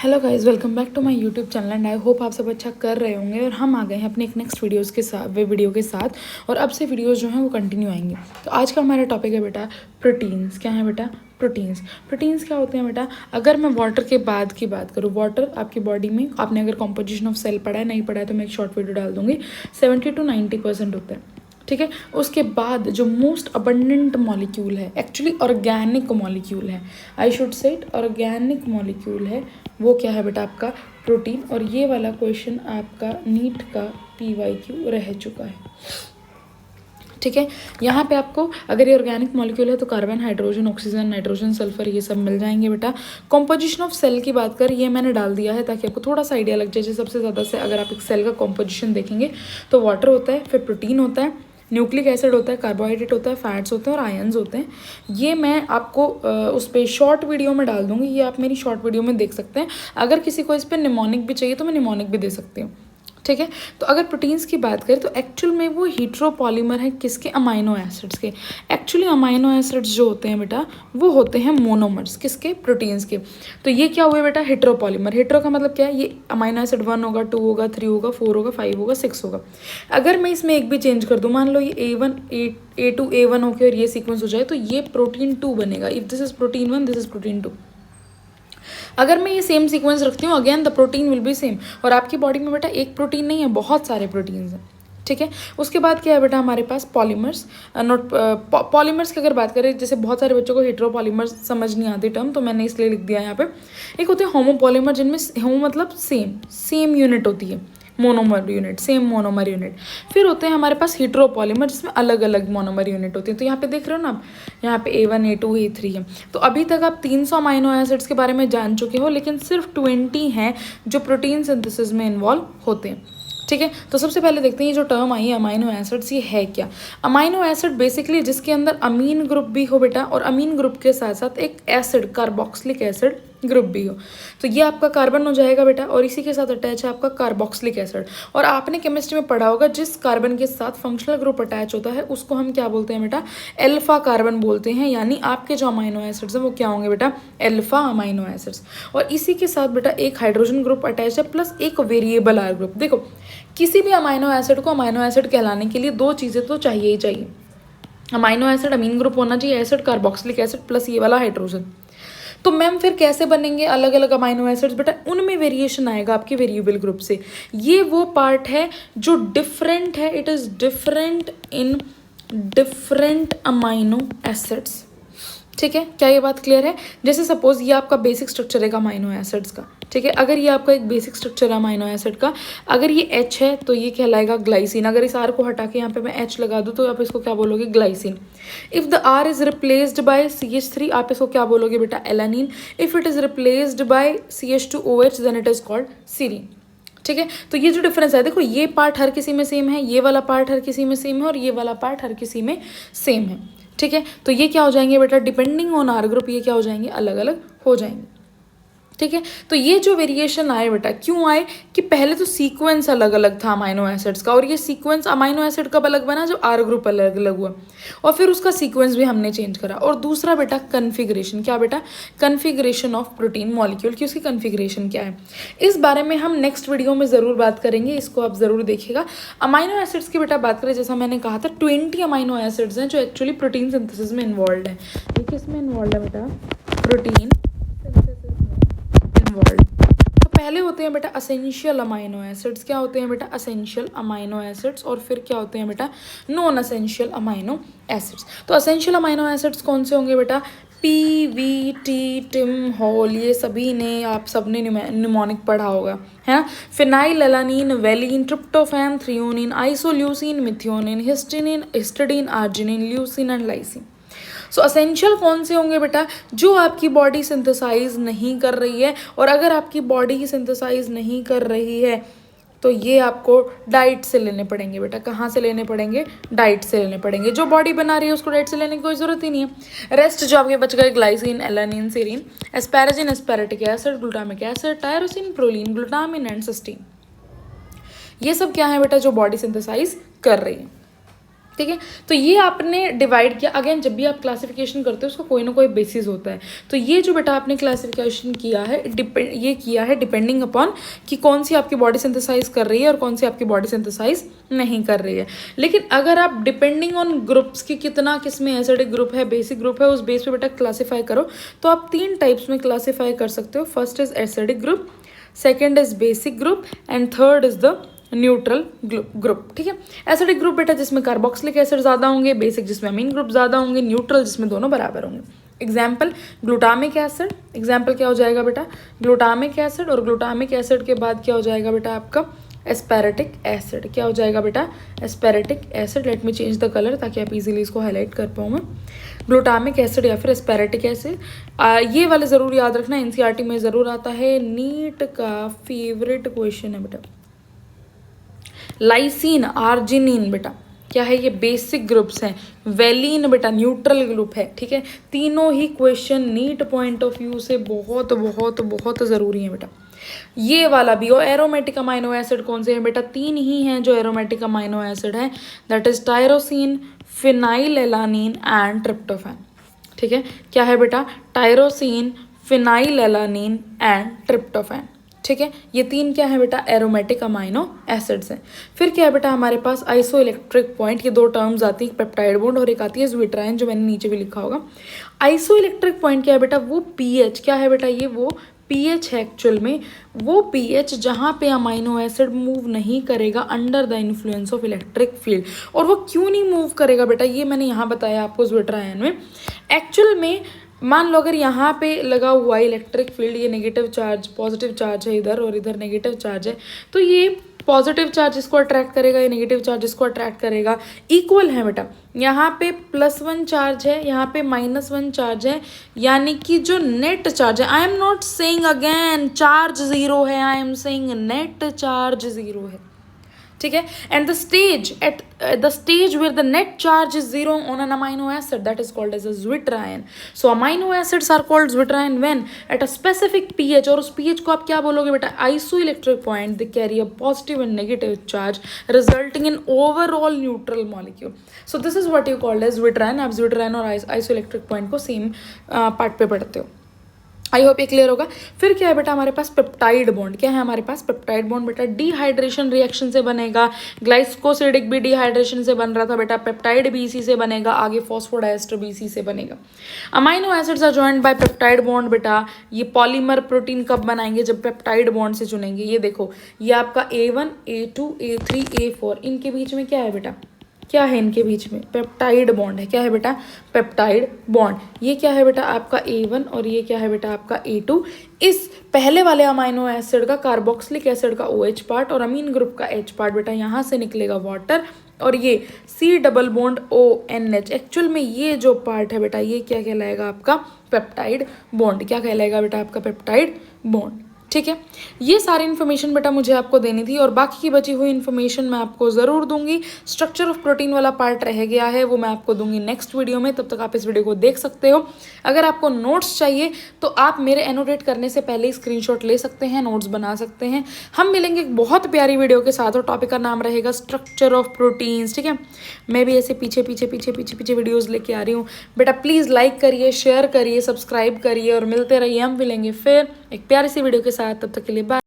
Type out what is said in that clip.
Hello guys, welcome back to my YouTube channel and I hope आप सब अच्छा कर रहे होंगे। और हम आ गए हैं अपने एक नेक्स्ट वीडियो के साथ और अब से वीडियोस जो हैं वो कंटिन्यू आएंगी। तो आज का हमारा टॉपिक है बेटा प्रोटीन्स। क्या है बेटा? प्रोटीन्स क्या होते हैं बेटा? अगर मैं वाटर के बाद की बात करूँ, वाटर आपकी बॉडी में आपने अगर कॉम्पोजिशन ऑफ सेल पढ़ा है, नहीं पढ़ा है तो मैं एक शॉर्ट वीडियो डाल दूंगी। 70 to 90% होता है, ठीक है। उसके बाद जो मोस्ट अबंडेंट मॉलिक्यूल है, एक्चुअली ऑर्गेनिक मॉलिक्यूल है, I should say it organic molecule है, वो क्या है बेटा? आपका प्रोटीन। और ये वाला क्वेश्चन आपका नीट का PYQ रह चुका है, ठीक है। यहाँ पे आपको अगर ये ऑर्गेनिक मॉलिक्यूल है तो carbon, hydrogen, oxygen, nitrogen, sulphur ये सब मिल जाएंगे बेटा। कॉम्पोजिशन ऑफ सेल की बात कर, ये मैंने डाल दिया है ताकि आपको थोड़ा सा आइडिया लग जाए। सबसे ज़्यादा से अगर आप एक सेल का कॉम्पोजिशन देखेंगे तो वाटर होता है, फिर प्रोटीन होता है, न्यूक्लिक एसिड होता है, कार्बोहाइड्रेट होता है, फैट्स होते हैं और आयंस होते हैं। ये मैं आपको उस पर शॉर्ट वीडियो में डाल दूंगी, ये आप मेरी शॉर्ट वीडियो में देख सकते हैं। अगर किसी को इस पर निमोनिक भी चाहिए तो मैं निमोनिक भी दे सकती हूँ, ठीक है। तो अगर प्रोटीन्स की बात करें तो एक्चुअल में वो हीट्रोपॉलीमर है किसके? अमाइनो एसिड्स के। एक्चुअली अमाइनो एसिड्स जो होते हैं बेटा वो होते हैं मोनोमर्स, किसके? प्रोटीन्स के। तो ये क्या हुए बेटा? हेट्रोपॉलीमर। हेट्रो का मतलब क्या है? ये अमाइनो एसिड 1 होगा, 2 होगा, 3 होगा, 4 होगा, 5 होगा, 6 होगा। अगर मैं इसमें एक भी चेंज कर दूँ, मान लो ये A2 A1 होके और ये सीक्वेंस हो जाए तो ये प्रोटीन 2 बनेगा। If this is protein 1, this is protein 2। अगर मैं ये सेम सीक्वेंस रखती हूँ, again the protein will be same. और आपकी बॉडी में बेटा एक प्रोटीन नहीं है, बहुत सारे प्रोटीन्स हैं, ठीक है। उसके बाद क्या है बेटा हमारे पास? पॉलीमर्स। नॉट पॉलीमर्स की अगर बात करें, जैसे बहुत सारे बच्चों को हेट्रोपॉलीमर्स समझ नहीं आती टर्म, तो मैंने इसलिए लिख दिया है यहाँ पे। एक होते हैं होमोपॉलीमर, जिनमें होमो मतलब सेम यूनिट होती है, monomer unit, same monomer unit. फिर होते हैं हमारे पास हीट्रोपॉलीमर, जिसमें अलग अलग मोनोमर यूनिट होती है। तो यहाँ पे देख रहे हो ना आप, यहाँ पे A1 A2 A3 है। तो अभी तक आप 300 अमाइनो एसिड्स के बारे में जान चुके हो, लेकिन सिर्फ 20 हैं जो प्रोटीन सिंथेसिस में इन्वॉल्व होते हैं, ठीक है। तो सबसे पहले देखते हैं ये जो टर्म आई है अमाइनो एसिड्स, ये है क्या? अमाइनो एसिड बेसिकली जिसके अंदर अमीन ग्रुप भी हो बेटा, और अमीन ग्रुप के साथ साथ एक एसिड, कार्बोक्सिलिक एसिड ग्रुप भी हो। तो ये आपका कार्बन हो जाएगा बेटा, और इसी के साथ अटैच है आपका कार्बोक्सिलिक एसिड। और आपने केमिस्ट्री में पढ़ा होगा, जिस कार्बन के साथ फंक्शनल ग्रुप अटैच होता है उसको हम क्या बोलते हैं बेटा? अल्फा कार्बन बोलते हैं। यानी आपके जो अमाइनो एसिड्स हैं वो क्या होंगे बेटा? Alpha amino acids. और इसी के साथ बेटा एक हाइड्रोजन ग्रुप अटैच है, प्लस एक वेरिएबल आर ग्रुप। देखो, किसी भी अमाइनो एसिड को अमाइनो एसिड कहलाने के लिए 2 चीज़ें तो चाहिए ही चाहिए। अमाइनो एसिड अमीन ग्रुप होना चाहिए, एसिड कार्बोक्सिलिक एसिड, प्लस ये वाला हाइड्रोजन। तो मैम फिर कैसे बनेंगे अलग अलग अमाइनो एसिड्स बेटा? उनमें वेरिएशन आएगा आपके वेरिएबल ग्रुप से। ये वो पार्ट है जो डिफरेंट है, it is different in different amino acids, ठीक है। क्या ये बात क्लियर है? जैसे सपोज ये आपका बेसिक स्ट्रक्चर है अमाइनो एसिड्स का, ठीक है। अगर ये आपका एक बेसिक स्ट्रक्चर है अमाइनो एसिड का, अगर ये H है तो ये कहलाएगा ग्लाइसिन। अगर इस R को हटा के यहाँ पे मैं H लगा दूँ तो आप इसको क्या बोलोगे? Glycine. If the R is replaced by CH3, आप इसको क्या बोलोगे बेटा? Alanine. If it is replaced by CH2OH then it is called serine, ठीक है। तो ये जो डिफरेंस है, देखो ये पार्ट हर किसी में सेम है, ये वाला पार्ट हर किसी में सेम है, और ये वाला पार्ट हर किसी में सेम है, ठीक है। तो ये क्या हो जाएंगे बेटा? डिपेंडिंग ऑन आर ग्रुप ये क्या हो जाएंगे? अलग अलग हो जाएंगे, ठीक है। तो ये जो वेरिएशन आए बेटा, क्यों आए? कि पहले तो सीक्वेंस अलग अलग था अमाइनो एसिड्स का, और ये सीक्वेंस अमाइनो एसिड कब अलग बना? जब आर ग्रुप अलग अलग हुआ, और फिर उसका सीक्वेंस भी हमने चेंज करा। और दूसरा बेटा कन्फिग्रेशन। क्या बेटा? कन्फिग्रेशन ऑफ प्रोटीन मॉलिक्यूल की उसकी कन्फिग्रेशन क्या है, इस बारे में हम नेक्स्ट वीडियो में ज़रूर बात करेंगे, इसको आप ज़रूर देखिएगा। अमाइनो एसिड्स की बेटा बात करें, जैसा मैंने कहा था 20 अमाइनो एसिड्स हैं जो एक्चुअली प्रोटीन सिंथेसिस में इन्वॉल्व है। ये किस में इन्वॉल्व है बेटा? Protein world. तो पहले होते हैं बेटा असेंशियल अमाइनो एसिड्स। क्या होते हैं बेटा? Essential amino acids. और फिर क्या होते हैं बेटा? Non essential amino acids. तो असेंशियल अमाइनो एसिड्स कौन से होंगे बेटा? PVT, टिम, हॉल, ये सभी ने आप सबने निमोनिक पढ़ा होगा, है ना। Phenyl alanine, valine, tryptophan, threonine, isoleucine, methionine, histidine, arginine, leucine and lysine. So essential कौन से होंगे बेटा? जो आपकी बॉडी सिंथेसाइज नहीं कर रही है। और अगर आपकी बॉडी सिंथेसाइज नहीं कर रही है तो ये आपको डाइट से लेने पड़ेंगे बेटा। कहाँ से लेने पड़ेंगे? डाइट से लेने पड़ेंगे। जो बॉडी बना रही है उसको डाइट से लेने की कोई ज़रूरत ही नहीं है। रेस्ट जो आपके बच गए, glycine, alanine, serine, asparagine, aspartic acid, glutamic acid, tyrosine, proline, glutamine and cysteine, ये सब क्या है बेटा? जो बॉडी सिंथेसाइज कर रही है, ठीक है। तो ये आपने डिवाइड किया। अगेन जब भी आप क्लासिफिकेशन करते हो उसका कोई ना कोई बेसिस होता है। तो ये जो बेटा आपने क्लासिफिकेशन किया है ये किया है डिपेंडिंग अपॉन कि कौन सी आपकी बॉडी सिंथेसाइज कर रही है और कौन सी आपकी बॉडी सिंथेसाइज नहीं कर रही है। लेकिन अगर आप डिपेंडिंग ऑन ग्रुप्स की कितना किसमें एसिडिक ग्रुप है बेसिक ग्रुप है उस बेस पे बेटा क्लासीफाई करो तो आप 3 टाइप्स में क्लासीफाई कर सकते हो। First is acidic group, second is basic group and third is the neutral group. ठीक है। एसिडिक ग्रुप बेटा जिसमें कार्बोक्सिलिक एसिड ज़्यादा होंगे, बेसिक जिसमें अमीन ग्रुप ज़्यादा होंगे, न्यूट्रल जिसमें दोनों बराबर होंगे। एग्जाम्पल ग्लूटामिक एसिड, एग्जाम्पल क्या हो जाएगा बेटा ग्लूटामिक एसिड, और ग्लूटामिक एसिड के बाद क्या हो जाएगा बेटा आपका एस्पेरेटिक एसिड। क्या हो जाएगा बेटा aspartic acid. Let me change the colour ताकि आप इजीली इसको हाईलाइट कर पाऊँ मैं। ग्लूटामिक एसिड या फिर एस्पेरेटिक एसिड, ये वाले ज़रूर याद रखना, एनसीईआरटी में ज़रूर आता है, नीट का फेवरेट क्वेश्चन है बेटा। लाइसिन, आर्जिनिन बेटा क्या है ये बेसिक ग्रुप्स हैं। वेलिन बेटा न्यूट्रल ग्रुप है। ठीक है। तीनों ही question NEET point of view से बहुत बहुत बहुत ज़रूरी है बेटा। ये वाला भी। और एरोमेटिक अमाइनो एसिड कौन से हैं बेटा 3 ही हैं जो एरोमेटिक अमाइनो एसिड है, that is tyrosine, phenylalanine and tryptophan. ठीक है। क्या है बेटा टायरोसिन, फिनाइलएलानिन एंड ट्रिप्टोफैन। ठीक है। ये 3 क्या है बेटा एरोमेटिक अमाइनो एसिड्स हैं। फिर क्या है बेटा हमारे पास आइसो इलेक्ट्रिक पॉइंट, ये 2 टर्म्स आती हैं, पेप्टाइड बॉन्ड और एक आती है ज्विट्राइन जो मैंने नीचे भी लिखा होगा। आइसो इलेक्ट्रिक पॉइंट क्या है बेटा वो पीएच, क्या है बेटा ये वो पीएच है एक्चुअल में, वो पीएच जहाँ पे अमाइनो एसिड मूव नहीं करेगा under the influence of electric field. और वो क्यों नहीं मूव करेगा बेटा ये मैंने यहाँ बताया आपको ज्विट्राइन में। एक्चुअल में मान लो अगर यहाँ पे लगा हुआ है इलेक्ट्रिक फील्ड, ये नेगेटिव चार्ज पॉजिटिव चार्ज है इधर और इधर नेगेटिव चार्ज है, तो ये पॉजिटिव चार्ज इसको अट्रैक्ट करेगा, ये नेगेटिव चार्ज इसको अट्रैक्ट करेगा, इक्वल है बेटा। यहाँ पे +1 चार्ज है, यहाँ पे -1 चार्ज है, यानी कि जो नेट चार्ज है, I am not saying again charge 0 है, I am saying net charge 0 है। ठीक है। And the stage at the stage where the net charge is 0 on an amino acid that is called as a zwitterion. So amino acids are called zwitterion when at a specific pH, और उस pH को आप क्या बोलोगे बेटा isoelectric point, they carry a positive and negative charge resulting in overall neutral molecule. So this is what you called as zwitterion. आप zwitterion और isoelectric point को सेम पार्ट पे पढ़ते हो। आई होप ये clear होगा। फिर क्या है बेटा हमारे पास पेप्टाइड बॉन्ड। क्या है हमारे पास पेप्टाइड बॉन्ड बेटा डिहाइड्रेशन रिएक्शन से बनेगा। ग्लाइकोसिडिक भी डिहाइड्रेशन से बन रहा था बेटा, पेप्टाइड भी इसी से बनेगा, आगे फॉस्फोडाइस्टर भी इसी से बनेगा। Amino acids are joined by peptide bond बेटा। ये पॉलीमर प्रोटीन कब बनाएंगे जब पेप्टाइड बॉन्ड से चुनेंगे। ये देखो ये आपका A1 A2 A3 A4, इनके बीच में क्या है बेटा क्या है इनके बीच में पेप्टाइड बॉन्ड है। क्या है बेटा पेप्टाइड बॉन्ड। ये क्या है बेटा आपका A1 और ये क्या है बेटा आपका A2। इस पहले वाले अमाइनो एसिड का कार्बोक्सिलिक एसिड का OH पार्ट और अमीन ग्रुप का H पार्ट बेटा यहाँ से निकलेगा वाटर, और ये C double bond ONH। Actual में ये जो पार्ट है बेटा ये क्या कहलाएगा आपका पेप्टाइड बॉन्ड। क्या कहलाएगा बेटा आपका पेप्टाइड बॉन्ड। ठीक है। ये सारी इन्फॉर्मेशन बेटा मुझे आपको देनी थी और बाकी की बची हुई इन्फॉर्मेशन मैं आपको ज़रूर दूंगी। स्ट्रक्चर ऑफ प्रोटीन वाला पार्ट रह गया है वो मैं आपको दूंगी नेक्स्ट वीडियो में, तब तक आप इस वीडियो को देख सकते हो। अगर आपको नोट्स चाहिए तो आप मेरे एनोटेट करने से पहले ही स्क्रीनशॉट ले सकते हैं, नोट्स बना सकते हैं। हम मिलेंगे एक बहुत प्यारी वीडियो के साथ और टॉपिक का नाम रहेगा स्ट्रक्चर ऑफ प्रोटीन्स। ठीक है। मैं भी ऐसे पीछे पीछे पीछे पीछे पीछे वीडियोज़ लेके आ रही हूँ बेटा। प्लीज़ लाइक करिए, शेयर करिए, सब्सक्राइब करिए और मिलते रहिए। हम मिलेंगे फिर एक प्यारी सी वीडियो के साथ, तब तक के लिए बाय।